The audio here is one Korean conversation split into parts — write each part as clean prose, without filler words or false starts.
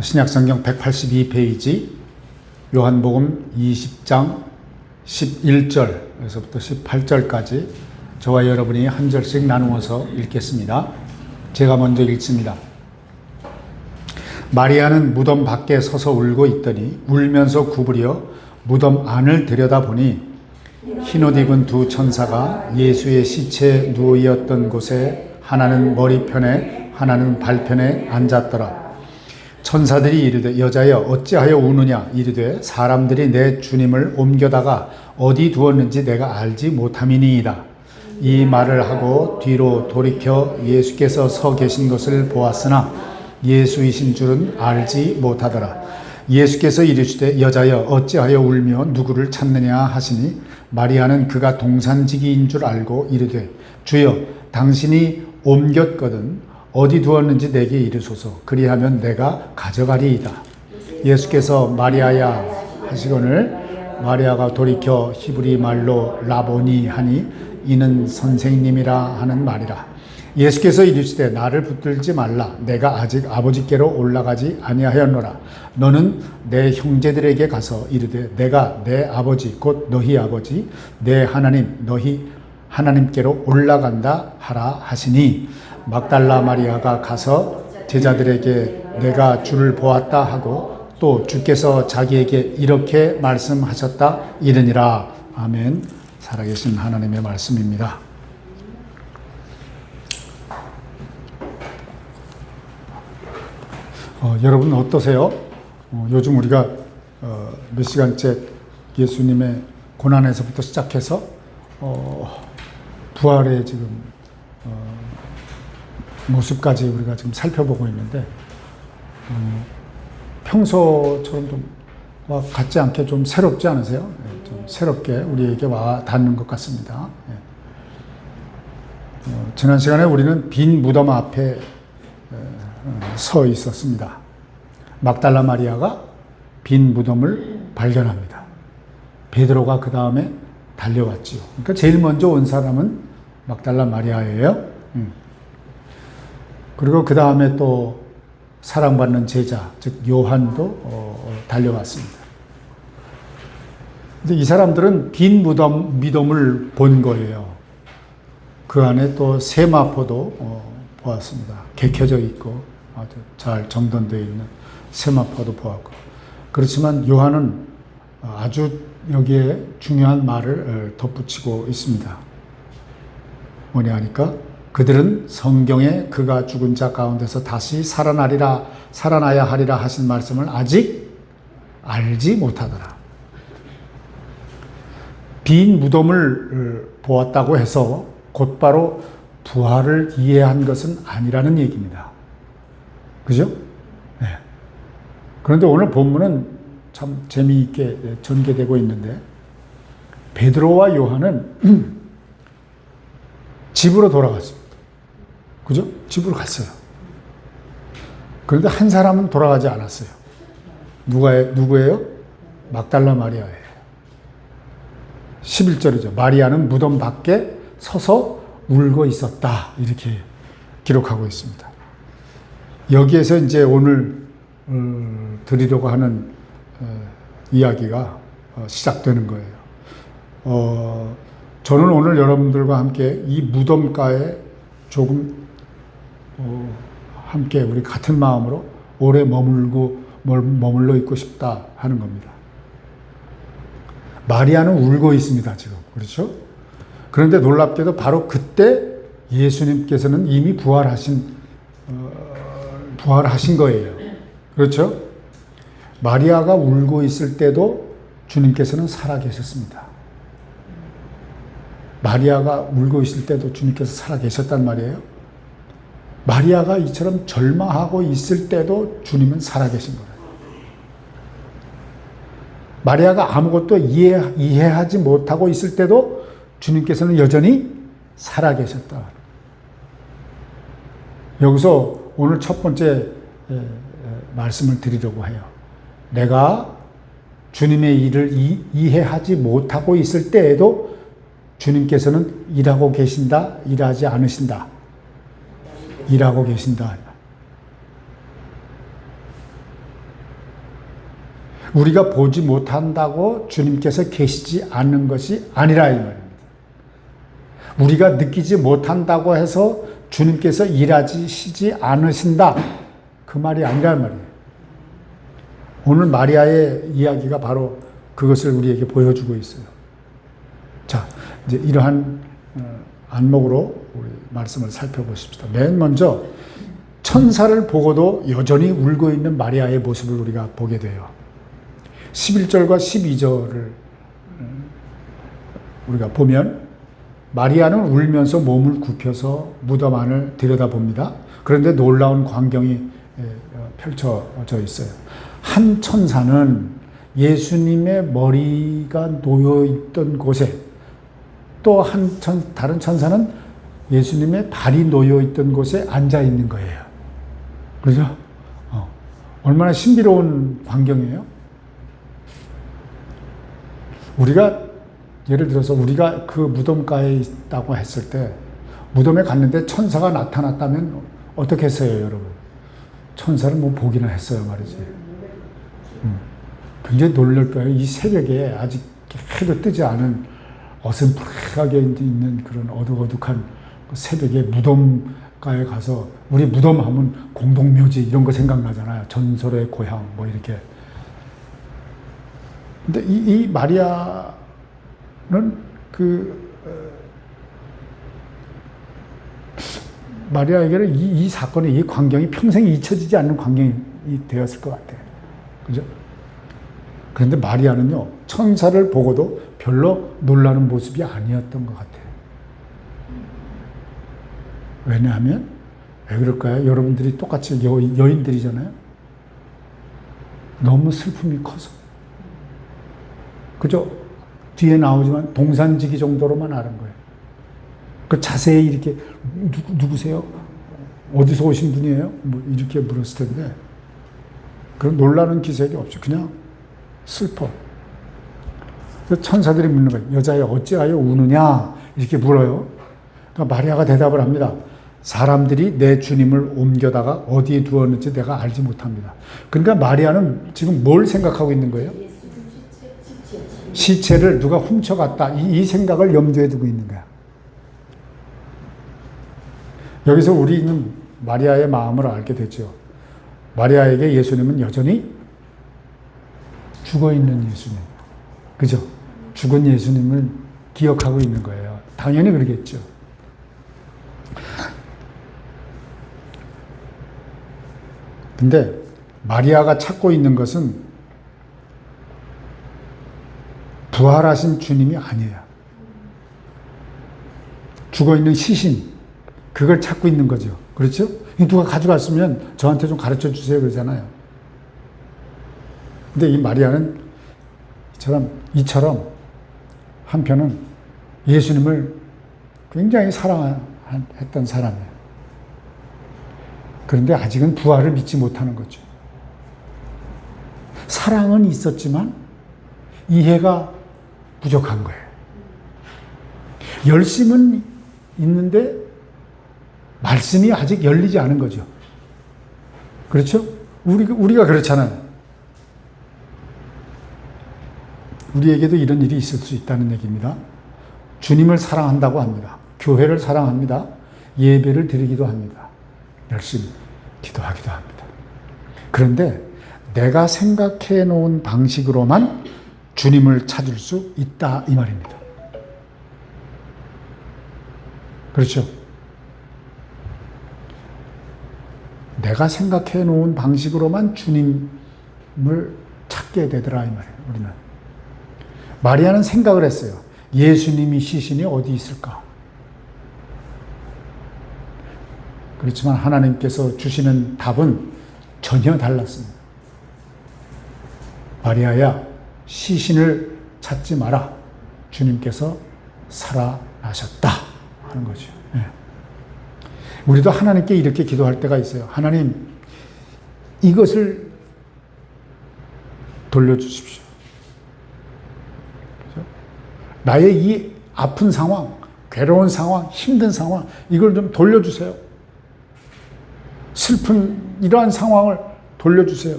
신약성경 182페이지 요한복음 20장 11절에서부터 18절까지 저와 여러분이 한 절씩 나누어서 읽겠습니다. 제가 먼저 읽습니다. 마리아는 무덤 밖에 서서 울고 있더니 울면서 구부려 무덤 안을 들여다보니 흰옷 입은 두 천사가 예수의 시체에 누워있던 곳에 하나는 머리편에 하나는 발편에 앉았더라. 천사들이 이르되 여자여 어찌하여 우느냐 이르되 사람들이 내 주님을 옮겨다가 어디 두었는지 내가 알지 못함이니이다. 이 말을 하고 뒤로 돌이켜 예수께서 서 계신 것을 보았으나 예수이신 줄은 알지 못하더라. 예수께서 이르시되 여자여 어찌하여 울며 누구를 찾느냐 하시니 마리아는 그가 동산지기인 줄 알고 이르되 주여 당신이 옮겼거든 어디 두었는지 내게 이르소서. 그리하면 내가 가져가리이다. 예수께서 마리아야 하시거늘 마리아가 돌이켜 히브리 말로 라보니 하니 이는 선생님이라 하는 말이라. 예수께서 이르시되 나를 붙들지 말라. 내가 아직 아버지께로 올라가지 아니하였노라. 너는 내 형제들에게 가서 이르되 내가 내 아버지 곧 너희 아버지 내 하나님 너희 하나님께로 올라간다 하라 하시니 막달라 마리아가 가서 제자들에게 내가 주를 보았다 하고 또 주께서 자기에게 이렇게 말씀하셨다 이르니라. 아멘. 살아계신 하나님의 말씀입니다. 여러분 어떠세요? 요즘 우리가 몇 시간째 예수님의 고난에서부터 시작해서 부활의 지금 모습까지 우리가 지금 살펴보고 있는데 평소처럼 좀 같지 않게 좀 새롭지 않으세요? 좀 새롭게 우리에게 와 닿는 것 같습니다. 지난 시간에 우리는 빈 무덤 앞에 서 있었습니다. 막달라 마리아가 빈 무덤을 발견합니다. 베드로가 그 다음에 달려왔지요. 그러니까 제일 먼저 온 사람은 막달라 마리아예요. 그리고 그 다음에 또 사랑받는 제자, 즉 요한도 달려왔습니다. 근데 이 사람들은 빈 무덤을 본 거예요. 그 안에 또 세마포도 보았습니다. 개켜져 있고 아주 잘 정돈되어 있는 세마포도 보았고. 그렇지만 요한은 아주 여기에 중요한 말을 덧붙이고 있습니다. 뭐냐 하니까 그들은 성경에 그가 죽은 자 가운데서 다시 살아나야 하리라 하신 말씀을 아직 알지 못하더라. 빈 무덤을 보았다고 해서 곧바로 부활을 이해한 것은 아니라는 얘기입니다. 그죠? 네. 그런데 오늘 본문은 참 재미있게 전개되고 있는데 베드로와 요한은 집으로 돌아갔습니다. 그죠? 집으로 갔어요. 그런데 한 사람은 돌아가지 않았어요. 누구예요? 막달라 마리아예요. 11절이죠. 마리아는 무덤 밖에 서서 울고 있었다. 이렇게 기록하고 있습니다. 여기에서 이제 오늘 드리려고 하는 이야기가 시작되는 거예요. 저는 오늘 여러분들과 함께 이 무덤가에 조금 함께 우리 같은 마음으로 오래 머물러 있고 싶다 하는 겁니다. 마리아는 울고 있습니다, 지금. 그렇죠? 그런데 놀랍게도 바로 그때 예수님께서는 이미 부활하신 거예요. 그렇죠? 마리아가 울고 있을 때도 주님께서는 살아계셨습니다. 마리아가 울고 있을 때도 주님께서 살아계셨단 말이에요. 마리아가 이처럼 절망하고 있을 때도 주님은 살아계신 거예요. 마리아가 아무것도 이해하지 못하고 있을 때도 주님께서는 여전히 살아계셨다. 여기서 오늘 첫 번째 말씀을 드리려고 해요. 내가 주님의 일을 이해하지 못하고 있을 때에도 주님께서는 일하고 계신다, 일하지 않으신다. 일하고 계신다. 우리가 보지 못한다고 주님께서 계시지 않는 것이 아니라 이 말입니다. 우리가 느끼지 못한다고 해서 주님께서 일하시지 않으신다. 그 말이 아니란 말이에요. 오늘 마리아의 이야기가 바로 그것을 우리에게 보여주고 있어요. 자, 이제 이러한 안목으로 우리 말씀을 살펴보십시다. 맨 먼저 천사를 보고도 여전히 울고 있는 마리아의 모습을 우리가 보게 돼요. 11절과 12절을 우리가 보면 마리아는 울면서 몸을 굽혀서 무덤 안을 들여다봅니다. 그런데 놀라운 광경이 펼쳐져 있어요. 한 천사는 예수님의 머리가 놓여있던 곳에, 또 다른 천사는 예수님의 발이 놓여있던 곳에 앉아있는 거예요. 그죠? 얼마나 신비로운 광경이에요? 우리가 예를 들어서 우리가 그 무덤가에 있다고 했을 때 무덤에 갔는데 천사가 나타났다면 어떻게 했어요, 여러분? 천사를 뭐 보기는 했어요, 말이지. 굉장히 놀랄 거예요. 이 새벽에 아직 해도 뜨지 않은 어슴푸레하게 있는 그런 어둑어둑한 새벽에 무덤가에 가서, 우리 무덤 하면 공동묘지 이런 거 생각나잖아요. 전설의 고향 뭐 이렇게. 근데 이 마리아는 마리아에게는 이 사건의 이 광경이 평생 잊혀지지 않는 광경이 되었을 것 같아요. 그죠? 그런데 마리아는요, 천사를 보고도 별로 놀라는 모습이 아니었던 것 같아요. 왜냐하면, 왜 그럴까요? 여러분들이 똑같이 여인들이잖아요? 너무 슬픔이 커서. 그죠? 뒤에 나오지만 동산지기 정도로만 아는 거예요. 그 자세히 이렇게, 누구세요? 어디서 오신 분이에요? 뭐 이렇게 물었을 텐데, 그런 놀라는 기색이 없죠. 그냥 슬퍼. 천사들이 묻는 거예요. 여자여 어찌하여 우느냐? 이렇게 물어요. 그러니까 마리아가 대답을 합니다. 사람들이 내 주님을 옮겨다가 어디에 두었는지 내가 알지 못합니다. 그러니까 마리아는 지금 뭘 생각하고 있는 거예요? 시체를 누가 훔쳐갔다. 이 생각을 염두에 두고 있는 거야. 여기서 우리는 마리아의 마음을 알게 되죠. 마리아에게 예수님은 여전히 죽어있는 예수님. 그죠? 죽은 예수님을 기억하고 있는 거예요. 당연히 그러겠죠. 근데 마리아가 찾고 있는 것은 부활하신 주님이 아니에요. 죽어있는 시신, 그걸 찾고 있는 거죠. 그렇죠? 누가 가져갔으면 저한테 좀 가르쳐 주세요 그러잖아요. 근데 이 마리아는 이처럼 한편은 예수님을 굉장히 사랑했던 사람이에요. 그런데 아직은 부활을 믿지 못하는 거죠. 사랑은 있었지만 이해가 부족한 거예요. 열심은 있는데 말씀이 아직 열리지 않은 거죠. 그렇죠? 우리가 그렇잖아요. 우리에게도 이런 일이 있을 수 있다는 얘기입니다. 주님을 사랑한다고 합니다. 교회를 사랑합니다. 예배를 드리기도 합니다. 열심히 기도하기도 합니다. 그런데 내가 생각해 놓은 방식으로만 주님을 찾을 수 있다 이 말입니다. 그렇죠? 내가 생각해 놓은 방식으로만 주님을 찾게 되더라 이 말이에요. 우리는. 마리아는 생각을 했어요. 예수님이 시신이 어디 있을까? 그렇지만 하나님께서 주시는 답은 전혀 달랐습니다. 마리아야, 시신을 찾지 마라. 주님께서 살아나셨다 하는 거죠. 네. 우리도 하나님께 이렇게 기도할 때가 있어요. 하나님, 이것을 돌려주십시오. 그렇죠? 나의 이 아픈 상황, 괴로운 상황, 힘든 상황, 이걸 좀 돌려주세요. 슬픈 이러한 상황을 돌려주세요.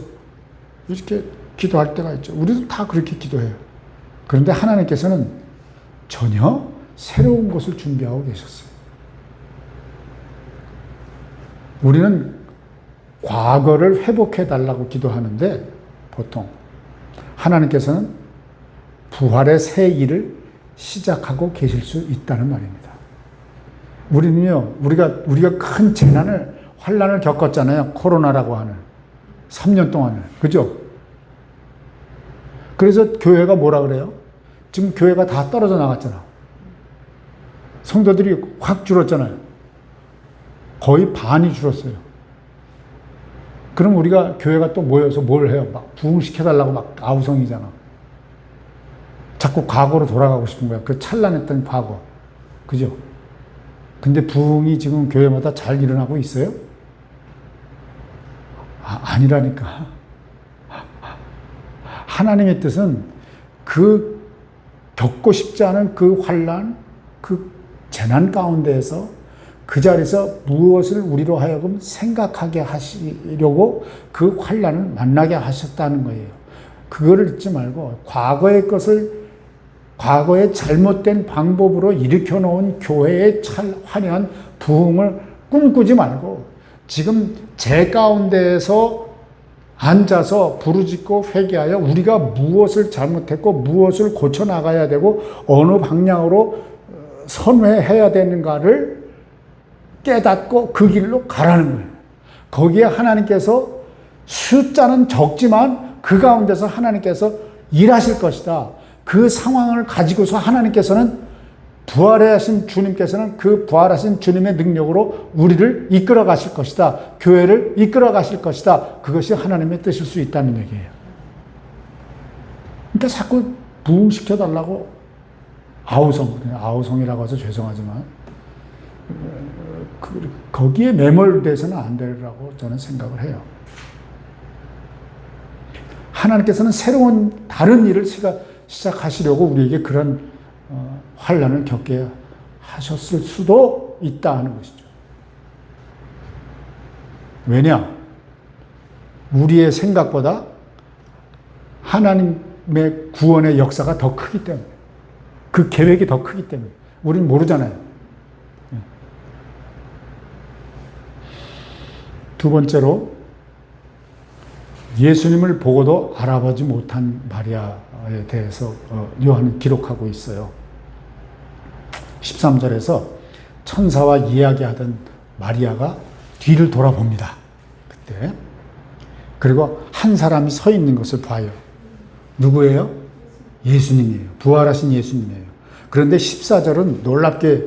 이렇게 기도할 때가 있죠. 우리도 다 그렇게 기도해요. 그런데 하나님께서는 전혀 새로운 것을 준비하고 계셨어요. 우리는 과거를 회복해달라고 기도하는데 보통 하나님께서는 부활의 새 일을 시작하고 계실 수 있다는 말입니다. 우리는요, 우리가 큰 재난을, 환난을 겪었잖아요. 코로나라고 하는 3년 동안을. 그죠? 그래서 교회가 뭐라 그래요? 지금 교회가 다 떨어져 나갔잖아. 성도들이 확 줄었잖아요. 거의 반이 줄었어요. 그럼 우리가 교회가 또 모여서 뭘 해요? 막 부흥시켜달라고 막 아우성이잖아. 자꾸 과거로 돌아가고 싶은 거야. 그 찬란했던 과거. 그죠? 근데 부흥이 지금 교회마다 잘 일어나고 있어요? 아니라니까. 하나님의 뜻은 그 겪고 싶지 않은 그 환난, 그 재난 가운데에서 그 자리에서 무엇을 우리로 하여금 생각하게 하시려고 그 환난을 만나게 하셨다는 거예요. 그거를 잊지 말고 과거의 것을 과거의 잘못된 방법으로 일으켜 놓은 교회의 화려한 부흥을 꿈꾸지 말고 지금 제 가운데에서 앉아서 부르짖고 회개하여 우리가 무엇을 잘못했고 무엇을 고쳐나가야 되고 어느 방향으로 선회해야 되는가를 깨닫고 그 길로 가라는 거예요. 거기에 하나님께서 숫자는 적지만 그 가운데서 하나님께서 일하실 것이다. 그 상황을 가지고서 하나님께서는 부활하신 주님께서는 그 부활하신 주님의 능력으로 우리를 이끌어 가실 것이다. 교회를 이끌어 가실 것이다. 그것이 하나님의 뜻일 수 있다는 얘기예요. 그러니까 자꾸 부흥시켜달라고 아우성이라고 해서 죄송하지만 거기에 매몰돼서는 안 되라고 저는 생각을 해요. 하나님께서는 새로운 다른 일을 시작하시려고 우리에게 그런 환난을 겪게 하셨을 수도 있다 하는 것이죠. 왜냐? 우리의 생각보다 하나님의 구원의 역사가 더 크기 때문에, 그 계획이 더 크기 때문에 우리는 모르잖아요. 두 번째로 예수님을 보고도 알아보지 못한 마리아에 대해서 요한은 기록하고 있어요. 13절에서 천사와 이야기하던 마리아가 뒤를 돌아봅니다. 그때. 그리고 한 사람이 서 있는 것을 봐요. 누구예요? 예수님이에요. 부활하신 예수님이에요. 그런데 14절은 놀랍게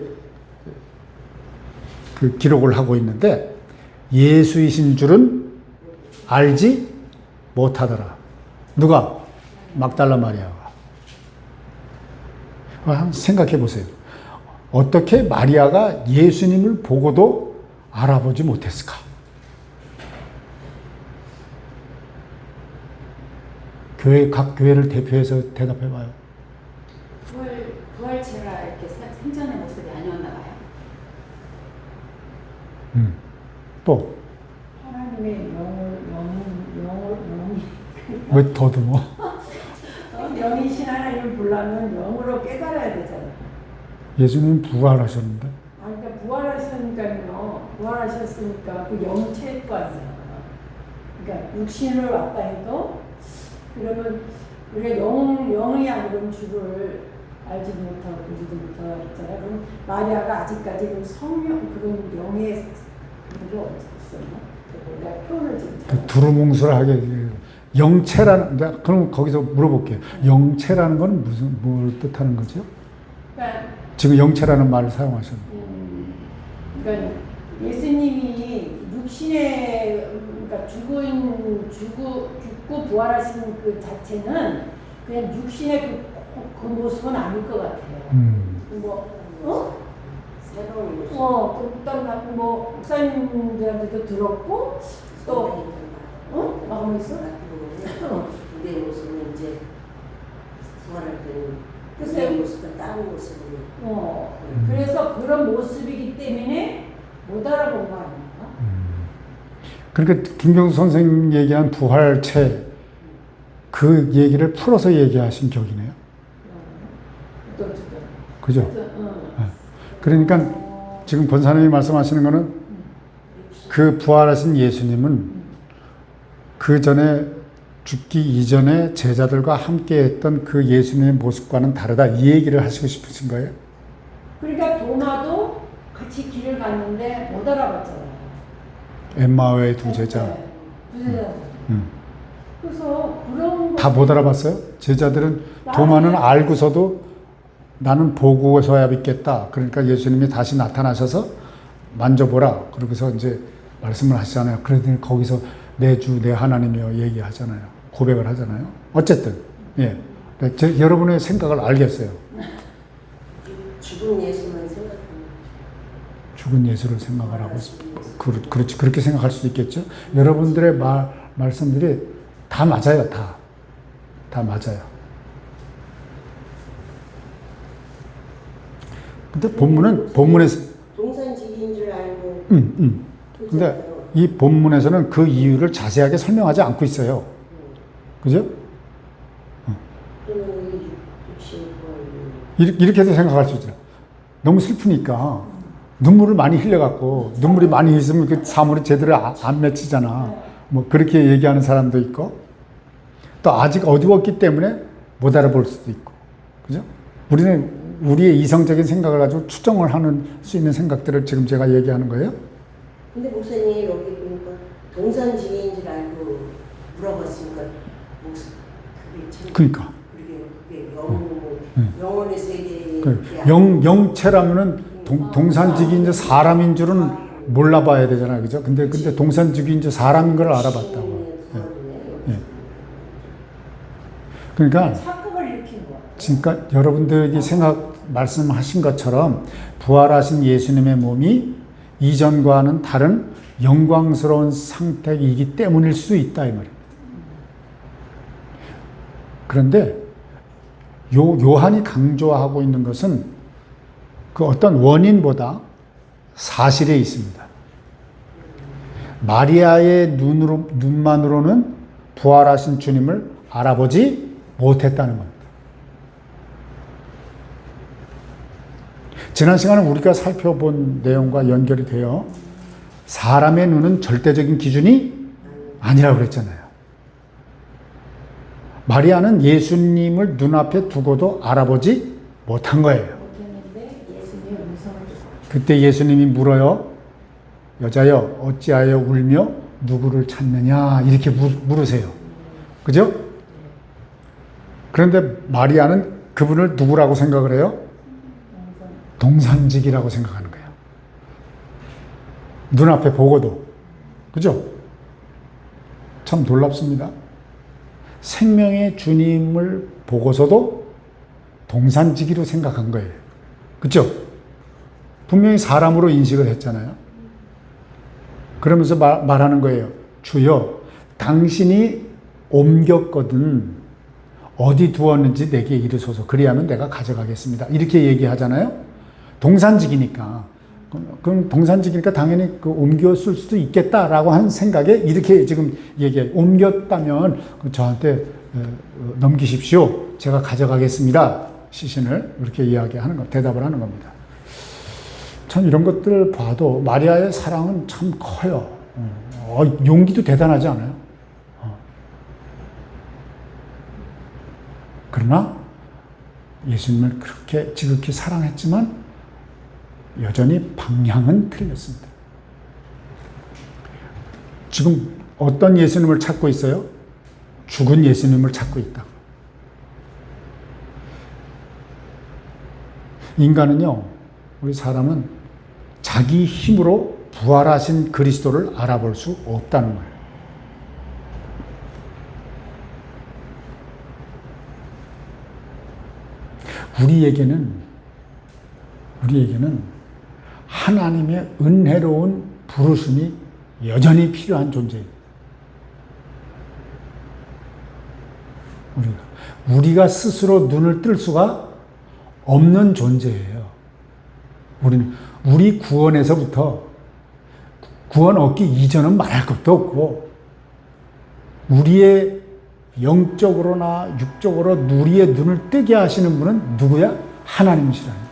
그 기록을 하고 있는데 예수이신 줄은 알지 못하더라. 누가? 막달라 마리아가. 한번 생각해 보세요. 어떻게 마리아가 예수님을 보고도 알아보지 못했을까? 각 교회를 대표해서 대답해 봐요. 부활체가 이렇게 생전의 모습이 아니었나 봐요. 또 하나님의 영이 왜 더듬어? 영이신 하나님을 보려면 영으로 깨달아야 되잖아요. 예수님 부활하셨는데? 그러니까 부활하셨으니까요. 부활하셨으니까 그 영체일 거 아니에요. 그러니까 육신을 왔다 해도 그러면 우리가 영이 아니면 주를 알지 못하고 보지도 못하고 했잖아요. 그럼 마리아가 아직까지 그 성령 그런 영의 그게 없었나? 내가 표현을 지금 그 두루뭉술하게 영체라는, 그럼 거기서 물어볼게요. 영체라는 건 뭘 뜻하는 거죠? 그러니까, 지금 영체라는 말을 사용하셨는데. 그러니까 예수님이 육신의 그러니까 죽고 부활하신 그 자체는 그냥 육신의 그 모습은 아닐 것 같아요. 새로운 모습. 또 뭐 목사님들한테도 들었고 또 마음 있어? 내 모습은 이제 부활할 때는 글쎄요. 내 모습은 다른 모습으로. 그래서 그런 모습이기 때문에 못 알아본 거 아닙니까? 그러니까 김경수 선생님 얘기한 부활체, 그 얘기를 풀어서 얘기하신 격이네요. 어떤 쪽이요? 그죠? 어. 그러니까 지금 권사님이 말씀하시는 거는 그 부활하신 예수님은 그 전에 죽기 이전에 제자들과 함께 했던 그 예수님의 모습과는 다르다. 이 얘기를 하시고 싶으신 거예요? 그러니까 도마도 같이 길을 갔는데 못 알아봤잖아요. 엠마오의 두 제자. 네, 두 제자. 그래서 그런 다 못 알아봤어요? 제자들은 도마는 알고서도 나는 보고서야 믿겠다. 그러니까 예수님이 다시 나타나셔서 만져보라. 그러고서 이제 말씀을 하시잖아요. 그러더니 거기서 내 주, 내 하나님이여 얘기하잖아요. 고백을 하잖아요. 어쨌든, 예. 여러분의 생각을 알겠어요. 죽은 예수만 생각합니다. 죽은 예수를 생각을 하고 그렇지. 그렇게 생각할 수도 있겠죠. 여러분들의 말씀들이 다 맞아요. 다 맞아요. 근데 본문에서 동산직인 줄 알고. 근데 이 본문에서는 그 이유를 자세하게 설명하지 않고 있어요. 그죠? 이렇게도 생각할 수 있죠. 너무 슬프니까 눈물을 많이 흘려갖고 눈물이 많이 있으면 그 사물이 제대로 안 맺히잖아. 뭐 그렇게 얘기하는 사람도 있고 또 아직 어두웠기 때문에 못 알아볼 수도 있고. 그죠? 우리는 우리의 이성적인 생각을 가지고 추정을 하는 수 있는 생각들을 지금 제가 얘기하는 거예요. 근데 목사님 여기 보니까 동산직인 줄 알고 물어봤으니까 그게 참 그러니까. 그게 영혼의 세계에 영체라면은 동산직인 자 사람인 줄은 몰라봐야 되잖아요. 그죠? 근데 동산직인 자 사람인 걸 알아봤다고. 예. 그러니까 착각을 일으킨 거야. 그러니까 여러분들이 말씀하신 것처럼 부활하신 예수님의 몸이 이전과는 다른 영광스러운 상태이기 때문일 수 있다 이 말입니다. 그런데 요한이 강조하고 있는 것은 그 어떤 원인보다 사실에 있습니다. 마리아의 눈만으로는 부활하신 주님을 알아보지 못했다는 겁니다. 지난 시간에 우리가 살펴본 내용과 연결이 되어 사람의 눈은 절대적인 기준이 아니라고 그랬잖아요. 마리아는 예수님을 눈앞에 두고도 알아보지 못한 거예요. 그때 예수님이 물어요. 여자여 어찌하여 울며 누구를 찾느냐 이렇게 물으세요. 그죠? 그런데 마리아는 그분을 누구라고 생각을 해요? 동산직이라고 생각하는 거예요. 눈앞에 보고도. 그죠? 참 놀랍습니다. 생명의 주님을 보고서도 동산직이로 생각한 거예요. 그죠? 분명히 사람으로 인식을 했잖아요. 그러면서 말하는 거예요. 주여, 당신이 옮겼거든 어디 두었는지 내게 이르소서. 그리하면 내가 가져가겠습니다. 이렇게 얘기하잖아요. 동산직이니까. 그럼 동산직이니까 당연히 옮겼을 수도 있겠다라고 한 생각에 이렇게 지금 얘기해요. 옮겼다면 저한테 넘기십시오. 제가 가져가겠습니다. 시신을. 이렇게 이야기하는 거, 대답을 하는 겁니다. 참 이런 것들을 봐도 마리아의 사랑은 참 커요. 용기도 대단하지 않아요? 그러나 예수님을 그렇게 지극히 사랑했지만 여전히 방향은 틀렸습니다. 지금 어떤 예수님을 찾고 있어요? 죽은 예수님을 찾고 있다. 인간은요, 우리 사람은 자기 힘으로 부활하신 그리스도를 알아볼 수 없다는 거예요. 우리에게는 하나님의 은혜로운 부르심이 여전히 필요한 존재예요. 우리가 스스로 눈을 뜰 수가 없는 존재예요. 우리 구원에서부터 구원 얻기 이전은 말할 것도 없고 우리의 영적으로나 육적으로 우리의 눈을 뜨게 하시는 분은 누구야? 하나님이시라니까.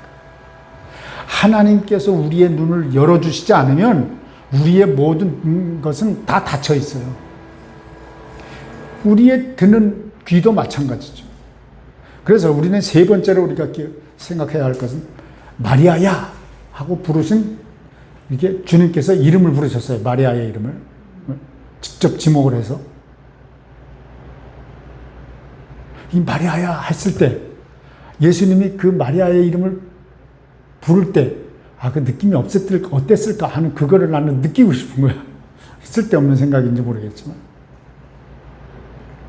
하나님께서 우리의 눈을 열어주시지 않으면 우리의 모든 것은 다 닫혀 있어요. 우리의 듣는 귀도 마찬가지죠. 그래서 우리는 세 번째로 우리가 생각해야 할 것은 마리아야 하고 부르신, 이게 주님께서 이름을 부르셨어요. 마리아의 이름을 직접 지목을 해서. 이 마리아야 했을 때 예수님이 그 마리아의 이름을 부를 때 그 느낌이 어땠을까 하는 그거를 나는 느끼고 싶은 거야. 쓸데없는 생각인지 모르겠지만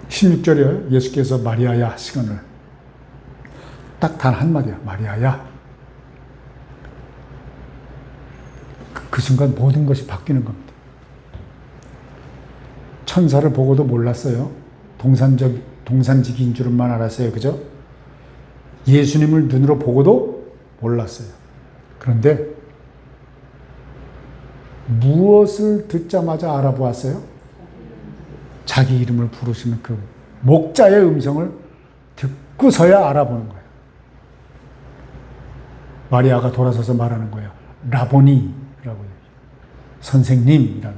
16절에 예수께서 마리아야 하시거늘 딱 단 한마디야. 마리아야. 그 순간 모든 것이 바뀌는 겁니다. 천사를 보고도 몰랐어요. 동산지기인 줄만 알았어요. 그죠? 예수님을 눈으로 보고도 몰랐어요. 그런데 무엇을 듣자마자 알아보았어요? 자기 이름을 부르시는 그 목자의 음성을 듣고서야 알아보는 거예요. 마리아가 돌아서서 말하는 거예요. 라보니라고 해요. 선생님이라는.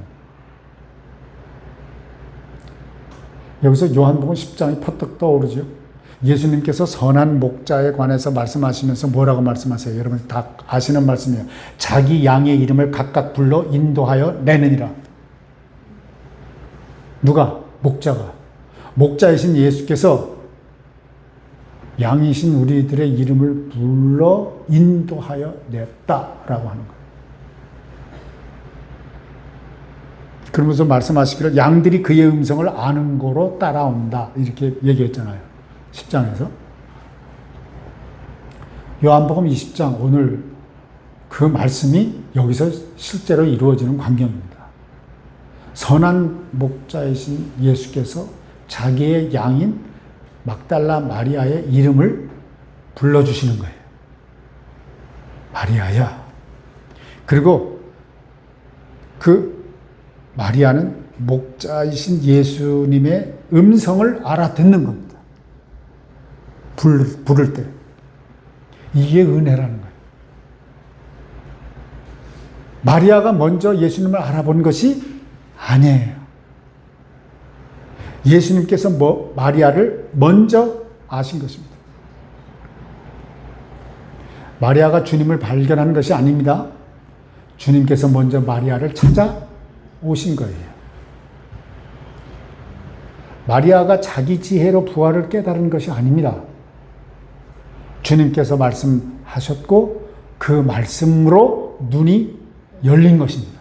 여기서 요한복음 10장이 퍼뜩 떠오르죠. 예수님께서 선한 목자에 관해서 말씀하시면서 뭐라고 말씀하세요? 여러분 다 아시는 말씀이에요. 자기 양의 이름을 각각 불러 인도하여 내느니라. 누가? 목자가. 목자이신 예수께서 양이신 우리들의 이름을 불러 인도하여 냈다라고 하는 거예요. 그러면서 말씀하시기를 양들이 그의 음성을 아는 거로 따라온다 이렇게 얘기했잖아요. 10장에서. 요한복음 20장 오늘 그 말씀이 여기서 실제로 이루어지는 광경입니다. 선한 목자이신 예수께서 자기의 양인 막달라 마리아의 이름을 불러주시는 거예요. 마리아야. 그리고 그 마리아는 목자이신 예수님의 음성을 알아듣는 겁니다. 부를 때. 이게 은혜라는 거예요. 마리아가 먼저 예수님을 알아본 것이 아니에요. 예수님께서 마리아를 먼저 아신 것입니다. 마리아가 주님을 발견한 것이 아닙니다. 주님께서 먼저 마리아를 찾아오신 거예요. 마리아가 자기 지혜로 부활을 깨달은 것이 아닙니다. 주님께서 말씀하셨고 그 말씀으로 눈이 열린 것입니다.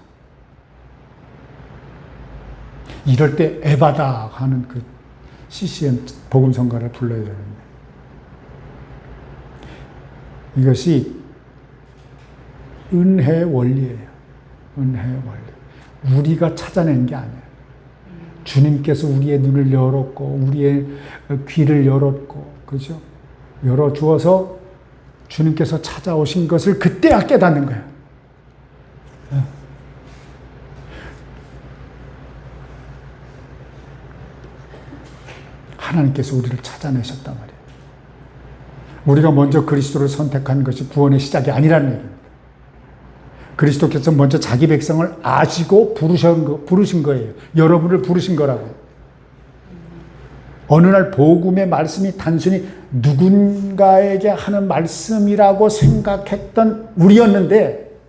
이럴 때 에바다 하는 그 CCM 복음성가를 불러야 되는데 이것이 은혜의 원리예요. 은혜의 원리. 우리가 찾아낸 게 아니에요. 주님께서 우리의 눈을 열었고 우리의 귀를 열었고 그렇죠? 열어주어서 주님께서 찾아오신 것을 그때야 깨닫는 거예요. 하나님께서 우리를 찾아내셨단 말이에요. 우리가 먼저 그리스도를 선택한 것이 구원의 시작이 아니라는 얘기입니다. 그리스도께서 먼저 자기 백성을 아시고 부르신 거예요. 여러분을 부르신 거라고요. 어느 날 복음의 말씀이 단순히 누군가에게 하는 말씀이라고 생각했던 우리였는데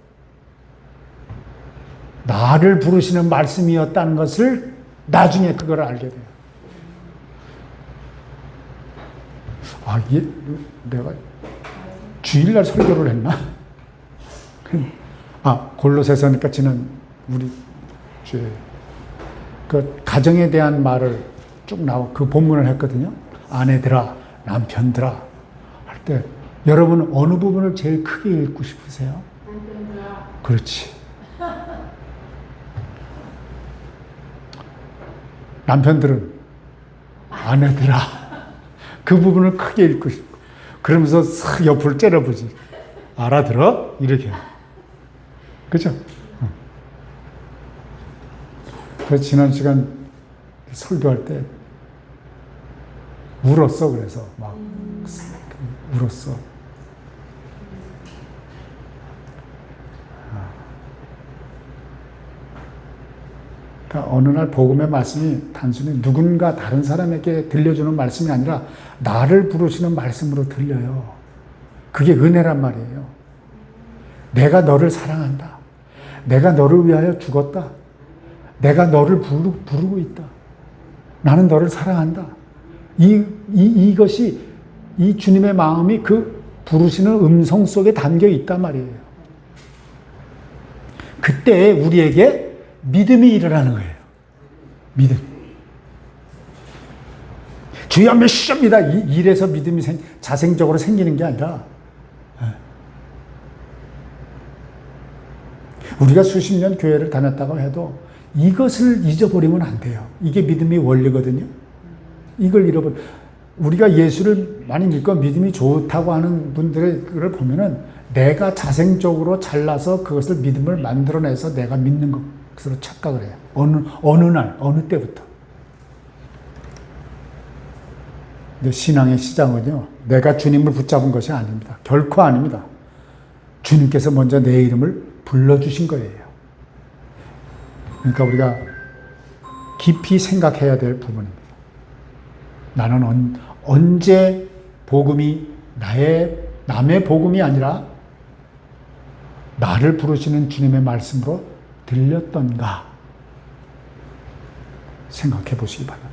나를 부르시는 말씀이었다는 것을 나중에 그걸 알게 돼요. 내가 주일날 설교를 했나? 골로새서니까 지난 우리 주에 그 가정에 대한 말을 쭉 그 본문을 했거든요. 아내들아, 남편들아 할 때 여러분 어느 부분을 제일 크게 읽고 싶으세요? 남편들아. 그렇지. 남편들은 아내들아 그 부분을 크게 읽고 싶고 그러면서 싹 옆을 째려보지. 알아들어? 이렇게. 그죠? 그래서 지난 시간 설교할 때 울었어. 그래서 막 울었어. 그러니까 어느 날 복음의 말씀이 단순히 누군가 다른 사람에게 들려주는 말씀이 아니라 나를 부르시는 말씀으로 들려요. 그게 은혜란 말이에요. 내가 너를 사랑한다. 내가 너를 위하여 죽었다. 내가 너를 부르고 있다. 나는 너를 사랑한다. 이것이 이 주님의 마음이 그 부르시는 음성 속에 담겨 있단 말이에요. 그때 우리에게 믿음이 일어나는 거예요. 믿음. 주여 메시아입니다. 이래서 믿음이 자생적으로 생기는 게 아니라 우리가 수십 년 교회를 다녔다고 해도 이것을 잊어버리면 안 돼요. 이게 믿음의 원리거든요. 이걸 잃어버려. 우리가 예수를 많이 믿고 믿음이 좋다고 하는 분들을 보면은 내가 자생적으로 잘나서 그것을 믿음을 만들어내서 내가 믿는 것으로 착각을 해요. 어느 날, 어느 때부터. 근데 신앙의 시작은요, 내가 주님을 붙잡은 것이 아닙니다. 결코 아닙니다. 주님께서 먼저 내 이름을 불러주신 거예요. 그러니까 우리가 깊이 생각해야 될 부분입니다. 나는 언제 복음이 남의 복음이 아니라 나를 부르시는 주님의 말씀으로 들렸던가 생각해 보시기 바랍니다.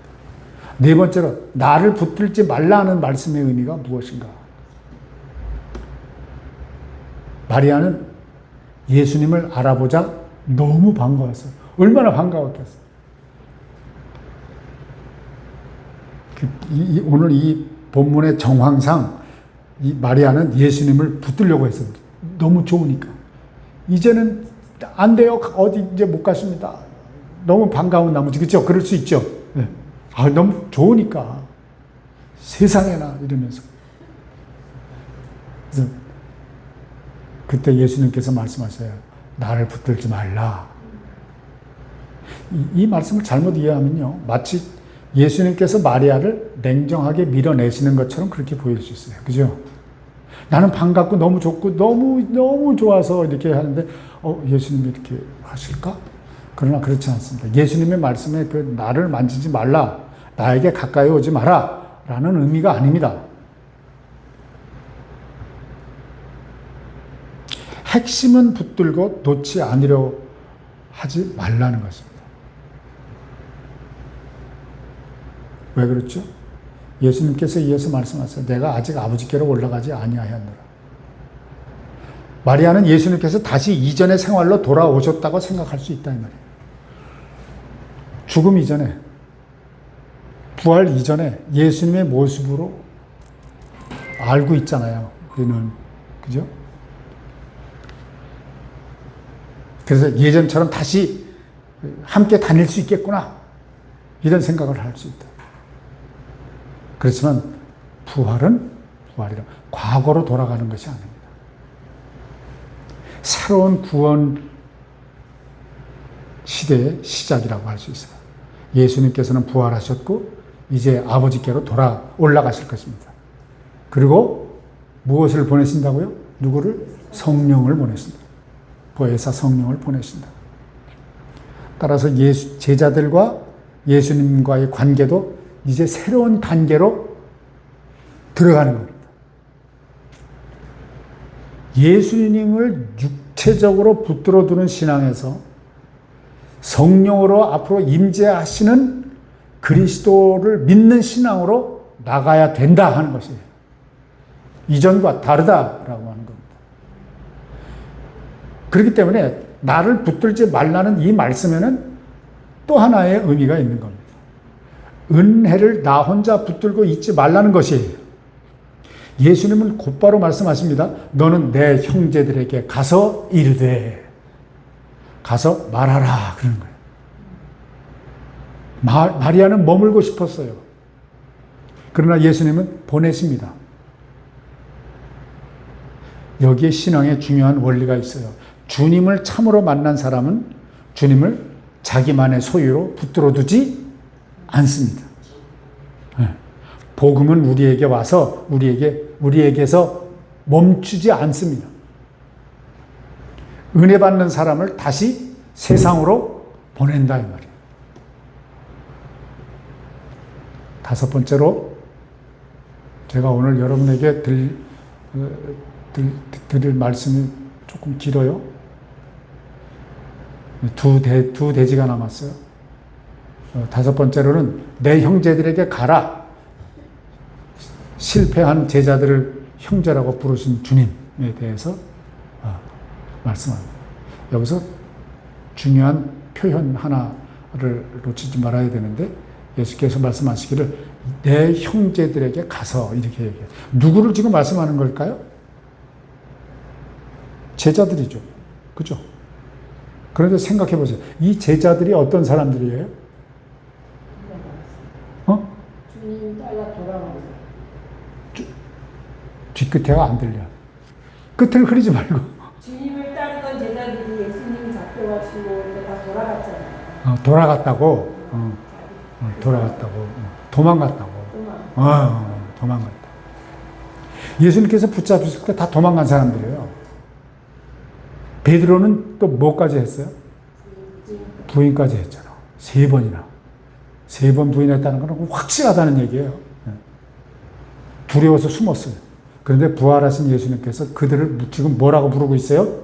네 번째로 나를 붙들지 말라는 말씀의 의미가 무엇인가? 마리아는 예수님을 알아보자 너무 반가웠어요. 얼마나 반가웠겠어요. 오늘 이 본문의 정황상 이 마리아는 예수님을 붙들려고 했어요. 너무 좋으니까. 이제는 안 돼요. 어디 이제 못 갔습니다. 너무 반가운 나머지. 그렇죠? 그럴 수 있죠. 네. 너무 좋으니까. 세상에나 이러면서. 그래서 그때 예수님께서 말씀하셔요. 나를 붙들지 말라. 이 말씀을 잘못 이해하면요. 마치 예수님께서 마리아를 냉정하게 밀어내시는 것처럼 그렇게 보일 수 있어요. 그죠? 나는 반갑고 너무 좋고 너무 좋아서 이렇게 하는데 예수님이 이렇게 하실까? 그러나 그렇지 않습니다. 예수님의 말씀에 그 나를 만지지 말라, 나에게 가까이 오지 마라 라는 의미가 아닙니다. 핵심은 붙들고 놓지 않으려 하지 말라는 것입니다. 왜 그렇죠? 예수님께서 이어서 말씀하세요. 내가 아직 아버지께로 올라가지 아니하였노라. 마리아는 예수님께서 다시 이전의 생활로 돌아오셨다고 생각할 수 있다 이 말이에요. 죽음 이전에, 부활 이전에 예수님의 모습으로 알고 있잖아요. 우리는. 그죠? 그래서 예전처럼 다시 함께 다닐 수 있겠구나. 이런 생각을 할 수 있다. 그렇지만 부활은 부활이라 과거로 돌아가는 것이 아닙니다. 새로운 구원 시대의 시작이라고 할 수 있어요. 예수님께서는 부활하셨고 이제 아버지께로 올라가실 것입니다. 그리고 무엇을 보내신다고요? 누구를? 성령을 보내신다. 보혜사 성령을 보내신다. 따라서 제자들과 예수님과의 관계도 이제 새로운 단계로 들어가는 겁니다. 예수님을 육체적으로 붙들어 두는 신앙에서 성령으로 앞으로 임재하시는 그리스도를 믿는 신앙으로 나가야 된다 하는 것이에요. 이전과 다르다라고 하는 겁니다. 그렇기 때문에 나를 붙들지 말라는 이 말씀에는 또 하나의 의미가 있는 겁니다. 은혜를 나 혼자 붙들고 있지 말라는 것이에요. 예수님은 곧바로 말씀하십니다. 너는 내 형제들에게 가서 이르되, 가서 말하라 그러는 거예요. 마리아는 머물고 싶었어요. 그러나 예수님은 보내십니다. 여기에 신앙에 중요한 원리가 있어요. 주님을 참으로 만난 사람은 주님을 자기만의 소유로 붙들어 두지 않습니다. 복음은 우리에게 와서 우리에게서 멈추지 않습니다. 은혜 받는 사람을 다시 세상으로 보낸다 이 말이에요. 다섯 번째로 제가 오늘 여러분에게 드릴 말씀이 조금 길어요. 두 대지가 남았어요. 다섯 번째로는 내 형제들에게 가라. 실패한 제자들을 형제라고 부르신 주님에 대해서 말씀합니다. 여기서 중요한 표현 하나를 놓치지 말아야 되는데 예수께서 말씀하시기를 내 형제들에게 가서 이렇게 얘기해요. 누구를 지금 말씀하는 걸까요? 제자들이죠. 그죠? 그런데 생각해 보세요. 이 제자들이 어떤 사람들이에요? 주님 따라 돌아가면서. 뒷끝에가 안 들려. 끝을 흐리지 말고. 주님을 따르던 제자들이 예수님이 잡혀가시고 이렇게 다 돌아갔잖아요. 돌아갔다고. 돌아갔다고. 도망갔다고. 도망갔다. 예수님께서 붙잡으실 때 다 도망간 사람들이에요. 베드로는 또 뭐까지 했어요? 부인까지 했잖아. 3번이나. 3번 부인했다는 건 확실하다는 얘기예요. 두려워서 숨었어요. 그런데 부활하신 예수님께서 그들을 지금 뭐라고 부르고 있어요?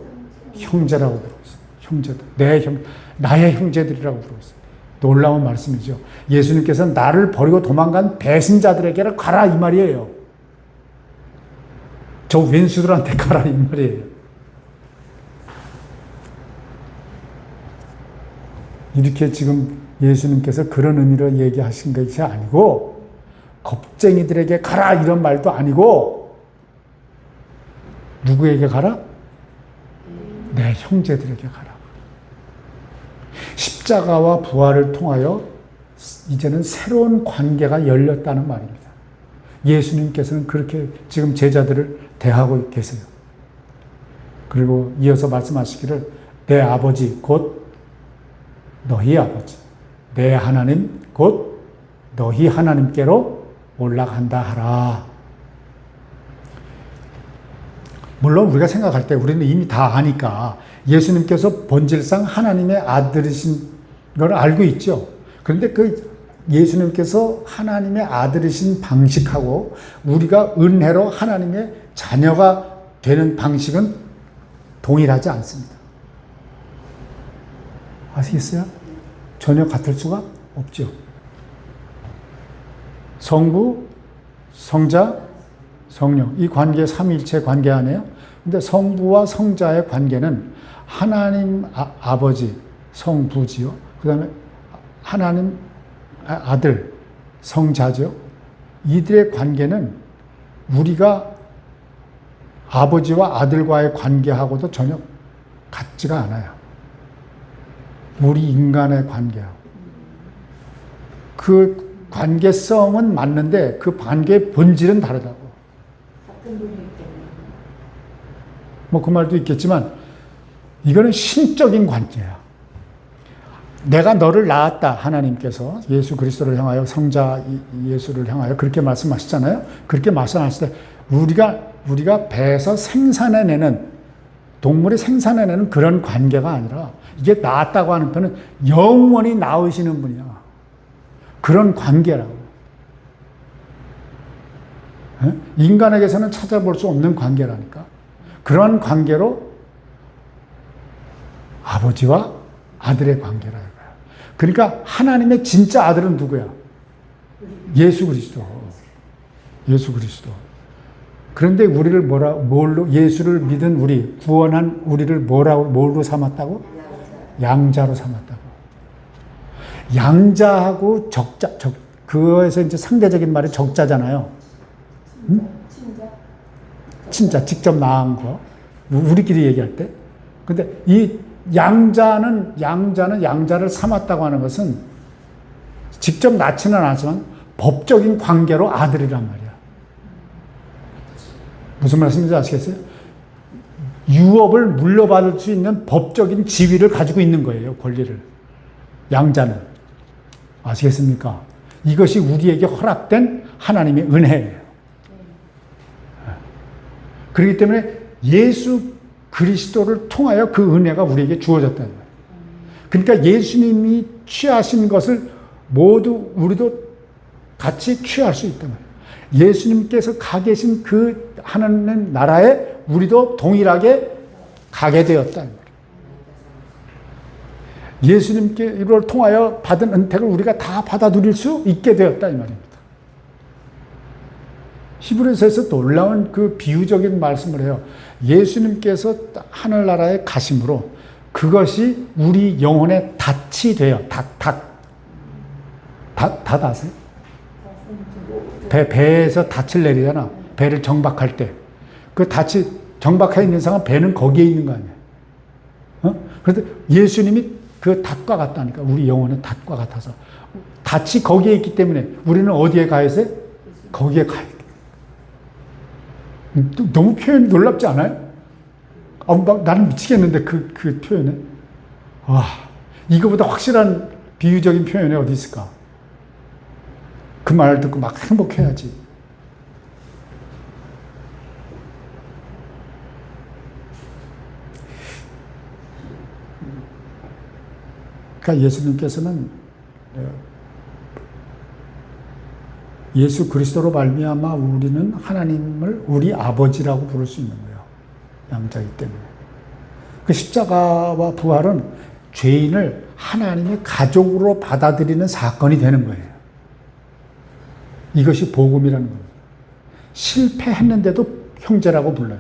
형제라고 부르고 있어요. 형제들. 나의 형제들이라고 부르고 있어요. 놀라운 말씀이죠. 예수님께서 나를 버리고 도망간 배신자들에게 가라 이 말이에요. 저 왼수들한테 가라 이 말이에요. 이렇게 지금 예수님께서 그런 의미로 얘기하신 것이 아니고 겁쟁이들에게 가라 이런 말도 아니고 누구에게 가라? 내 형제들에게 가라. 십자가와 부활을 통하여 이제는 새로운 관계가 열렸다는 말입니다. 예수님께서는 그렇게 지금 제자들을 대하고 계세요. 그리고 이어서 말씀하시기를 내 아버지 곧 너희 아버지, 내 하나님 곧 너희 하나님께로 올라간다 하라. 물론 우리가 생각할 때 우리는 이미 다 아니까 예수님께서 본질상 하나님의 아들이신 걸 알고 있죠. 그런데 그 예수님께서 하나님의 아들이신 방식하고 우리가 은혜로 하나님의 자녀가 되는 방식은 동일하지 않습니다. 아시겠어요? 전혀 같을 수가 없죠. 성부, 성자, 성령. 이 관계 삼위일체 관계 아니에요? 근데 성부와 성자의 관계는 하나님 아버지, 성부지요. 그 다음에 하나님 아들, 성자죠. 이들의 관계는 우리가 아버지와 아들과의 관계하고도 전혀 같지가 않아요. 우리 인간의 관계하고. 그 관계성은 맞는데 그 관계의 본질은 다르다고. 같은 분이기 때문에. 뭐 그 말도 있겠지만 이거는 신적인 관계야. 내가 너를 낳았다. 하나님께서 예수 그리스도를 향하여 성자 예수를 향하여 그렇게 말씀하시잖아요. 그렇게 말씀하실 때 우리가 배에서 생산해내는 동물이 생산해내는 그런 관계가 아니라 이게 낳았다고 하는 편은 영원히 낳으시는 분이야. 그런 관계라고. 인간에게서는 찾아볼 수 없는 관계라니까. 그런 관계로 아버지와 아들의 관계라 이거야. 그러니까 하나님의 진짜 아들은 누구야? 예수 그리스도. 예수 그리스도. 그런데 우리를 뭘로 예수를 믿은 우리 구원한 우리를 뭘로 삼았다고? 양자로 삼았다고. 양자하고 적자, 그거에서 이제 상대적인 말이 적자잖아요. 응? 친자, 직접 낳은 거. 우리끼리 얘기할 때. 근데 이 양자는 양자를 삼았다고 하는 것은 직접 낳지는 않지만 법적인 관계로 아들이란 말이야. 무슨 말씀인지 아시겠어요? 유업을 물려받을 수 있는 법적인 지위를 가지고 있는 거예요. 권리를. 양자는. 아시겠습니까? 이것이 우리에게 허락된 하나님의 은혜예요. 그렇기 때문에 예수 그리스도를 통하여 그 은혜가 우리에게 주어졌다는 거예요. 그러니까 예수님이 취하신 것을 모두 우리도 같이 취할 수 있단 말이에요. 예수님께서 가 계신 그 하나님 나라에 우리도 동일하게 가게 되었다는 거예요. 예수님께를 통하여 받은 은택을 우리가 다 받아 누릴 수 있게 되었다 이 말입니다. 히브리서에서 놀라운 그 비유적인 말씀을 해요. 예수님께서 하늘나라에 가심으로 그것이 우리 영혼의 닻이 돼요. 닷 아세요? 배에서 닻을 내리잖아. 배를 정박할 때. 그 닻이 정박해 있는 상황 배는 거기에 있는 거 아니에요. 그런데 예수님이 그 닷과 같다니까. 우리 영혼은 닷과 같아서. 닷이 거기에 있기 때문에 우리는 어디에 가야 돼? 거기에 가야 돼. 너무 표현이 놀랍지 않아요? 나는 미치겠는데 그 표현에. 와, 이거보다 확실한 비유적인 표현이 어디 있을까? 그 말을 듣고 막 행복해야지. 그러니까 예수님께서는 예수 그리스도로 말미암아 우리는 하나님을 우리 아버지라고 부를 수 있는 거예요. 양자이기 때문에. 그 십자가와 부활은 죄인을 하나님의 가족으로 받아들이는 사건이 되는 거예요. 이것이 복음이라는 겁니다. 실패했는데도 형제라고 불러요.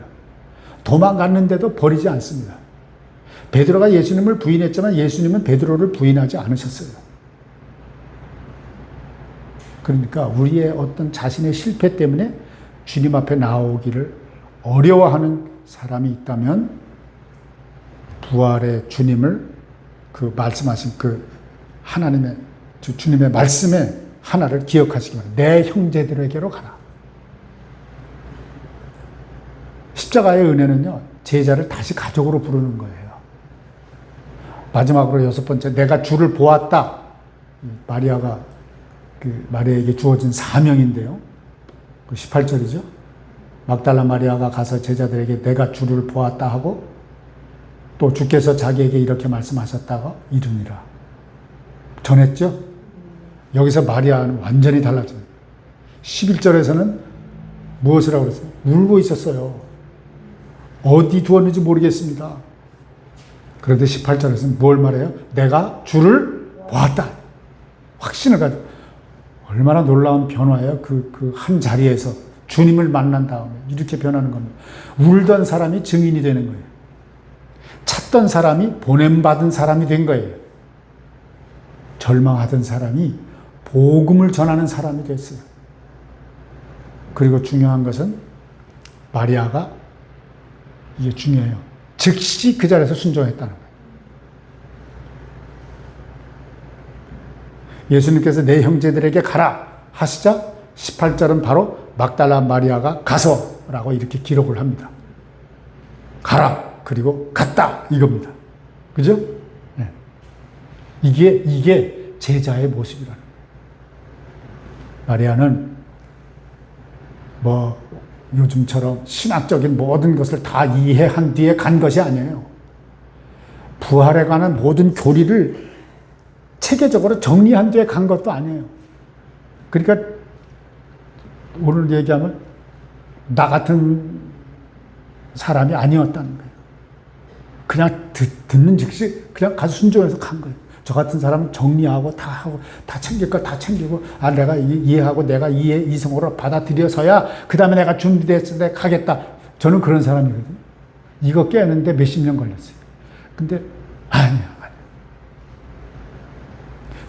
도망갔는데도 버리지 않습니다. 베드로가 예수님을 부인했지만 예수님은 베드로를 부인하지 않으셨어요. 그러니까 우리의 어떤 자신의 실패 때문에 주님 앞에 나오기를 어려워하는 사람이 있다면 부활의 주님을 그 말씀하신 그 하나님의 주님의 말씀에 하나를 기억하시기 바랍니다. 내 형제들에게로 가라. 십자가의 은혜는요, 제자를 다시 가족으로 부르는 거예요. 마지막으로 6번째, 내가 주를 보았다. 마리아가 마리아에게 주어진 사명인데요. 그 18절이죠. 막달라 마리아가 가서 제자들에게 내가 주를 보았다 하고 또 주께서 자기에게 이렇게 말씀하셨다가 이르니라. 전했죠? 여기서 마리아는 완전히 달라져요. 11절에서는 무엇을 하고 그랬어요? 울고 있었어요. 어디 두었는지 모르겠습니다. 그런데 18절에서는 뭘 말해요? 내가 주를 보았다. 확신을 가지고. 얼마나 놀라운 변화예요. 그 한 자리에서 주님을 만난 다음에 이렇게 변하는 겁니다. 울던 사람이 증인이 되는 거예요. 찾던 사람이 보냄받은 사람이 된 거예요. 절망하던 사람이 복음을 전하는 사람이 됐어요. 그리고 중요한 것은 마리아가 이게 중요해요. 즉시 그 자리에서 순종했다는 거예요. 예수님께서 내 형제들에게 가라 하시자 18절은 바로 막달라 마리아가 가서라고 이렇게 기록을 합니다. 가라 그리고 갔다 이겁니다. 그죠? 네. 이게 제자의 모습이라는 거예요. 마리아는 요즘처럼 신학적인 모든 것을 다 이해한 뒤에 간 것이 아니에요. 부활에 관한 모든 교리를 체계적으로 정리한 뒤에 간 것도 아니에요. 그러니까 오늘 얘기하면 나 같은 사람이 아니었다는 거예요. 그냥 듣는 즉시 그냥 가서 순종해서 간 거예요. 저 같은 사람은 정리하고 다 하고 다 챙길 거 다 챙기고 내가 이해하고 내가 이성으로 받아들여서야 그 다음에 내가 준비됐을 때 가겠다. 저는 그런 사람이거든요. 이거 깨는데 몇십 년 걸렸어요. 근데 아니야.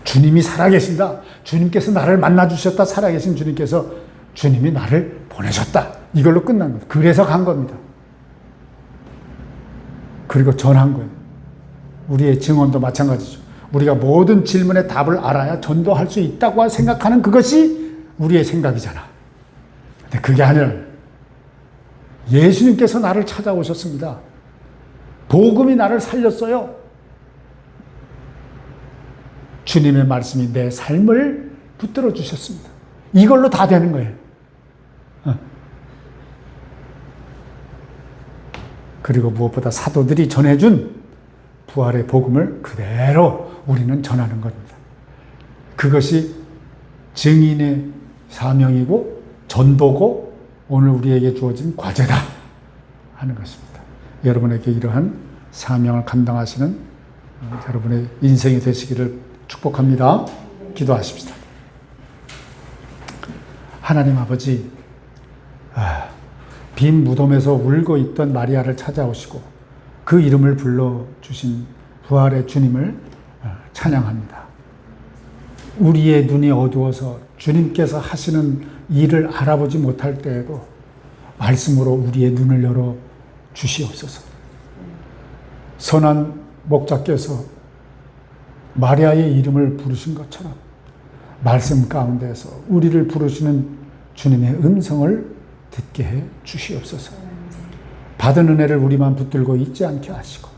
주님이 살아계신다. 주님께서 나를 만나주셨다. 살아계신 주님께서 주님이 나를 보내셨다. 이걸로 끝난 겁니다. 그래서 간 겁니다. 그리고 전한 거예요. 우리의 증언도 마찬가지죠. 우리가 모든 질문의 답을 알아야 전도할 수 있다고 생각하는 그것이 우리의 생각이잖아. 근데 그게 아니라 예수님께서 나를 찾아오셨습니다. 복음이 나를 살렸어요. 주님의 말씀이 내 삶을 붙들어 주셨습니다. 이걸로 다 되는 거예요. 그리고 무엇보다 사도들이 전해준 부활의 복음을 그대로 우리는 전하는 겁니다. 그것이 증인의 사명이고 전도고 오늘 우리에게 주어진 과제다 하는 것입니다. 여러분에게 이러한 사명을 감당하시는 여러분의 인생이 되시기를 축복합니다. 기도하십시다. 하나님 아버지, 빈 무덤에서 울고 있던 마리아를 찾아오시고 그 이름을 불러주신 부활의 주님을 찬양합니다. 우리의 눈이 어두워서 주님께서 하시는 일을 알아보지 못할 때에도 말씀으로 우리의 눈을 열어 주시옵소서. 선한 목자께서 마리아의 이름을 부르신 것처럼 말씀 가운데서 우리를 부르시는 주님의 음성을 듣게 해 주시옵소서. 받은 은혜를 우리만 붙들고 있지 않게 하시고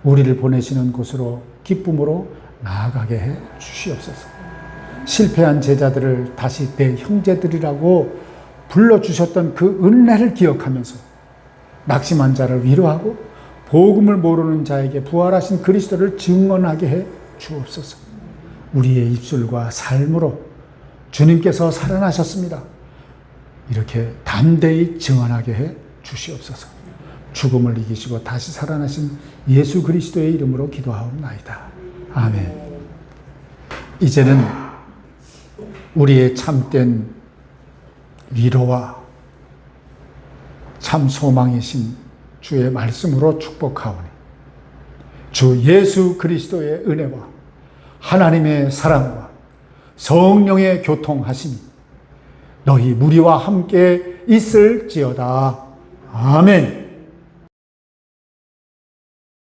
우리를 보내시는 곳으로 기쁨으로 나아가게 해 주시옵소서. 실패한 제자들을 다시 내 형제들이라고 불러주셨던 그 은혜를 기억하면서 낙심한 자를 위로하고 복음을 모르는 자에게 부활하신 그리스도를 증언하게 해 주옵소서. 우리의 입술과 삶으로 주님께서 살아나셨습니다, 이렇게 담대히 증언하게 해 주시옵소서. 죽음을 이기시고 다시 살아나신 예수 그리스도의 이름으로 기도하옵나이다. 아멘. 이제는 우리의 참된 위로와 참 소망이신 주의 말씀으로 축복하오니 주 예수 그리스도의 은혜와 하나님의 사랑과 성령의 교통하심이 너희 무리와 함께 있을지어다. 아멘.